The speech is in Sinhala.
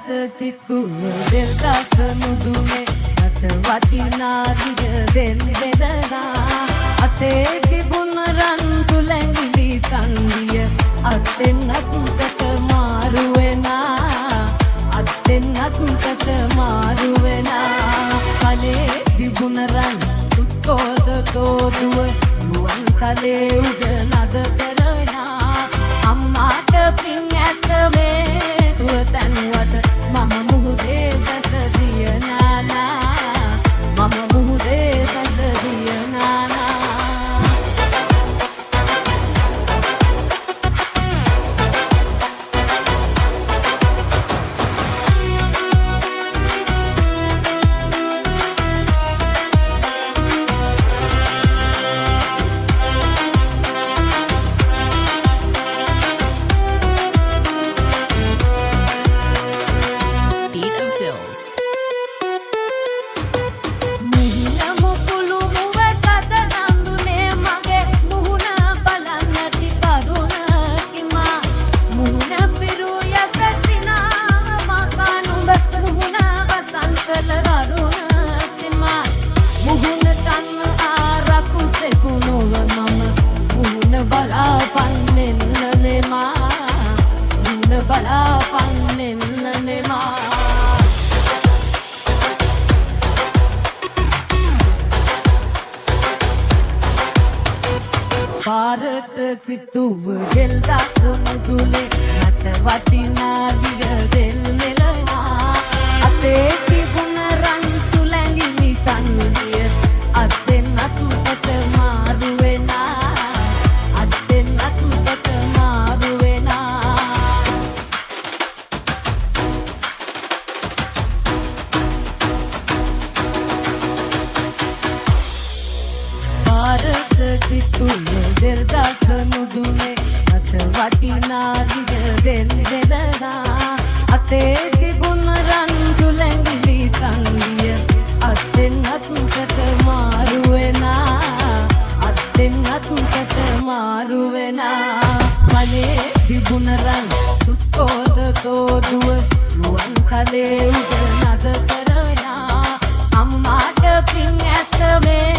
කිතුව දෙල් ගස නුදුනේ රට වටිනා දිග දෙල් දෙදනා අතේ තිබුණ රන් සුලැඟිලි තන්දිය අත්ෙන් අත්කස මාරු වෙනා අත්ෙන් අත්කස මාරු වෙනා කලේ තිබුණ රන් දුස්කෝද තෝදුව නුවන් කලේ උඩ නද කරනා අම්මාට පින් ඇත මේ තනුවට මම මුහුදේ දැස දිය නානා මම මුහුදේ දැස දිය නානා පාරට කිතුව දෙල් දස මුදුනේ රට වටිනා දිග දෙල් මෙලනා අතේ තිබුණ රන් සුලැඟිලි තන්දිය අත්ෙන් අත්කට මාරු වෙනා අත්ෙන් අත්කට මාරු වෙනා පාරට කිතුව දෙල් ගස නුදුනේ රට වටිනා දිග දෙල් දෙදනා අතේ තිබුණ රන් සුලැඟිලි තන්දිය අත්ෙන් අත්කට මාරු වෙනා අත්ෙන් අත්කට මාරු වෙනා කලේ තිබුණ රන් දුස්කෝද තෝදුව නුවන් කලේ උඩ නද කරනා අම්මාට පින් ඇත මේ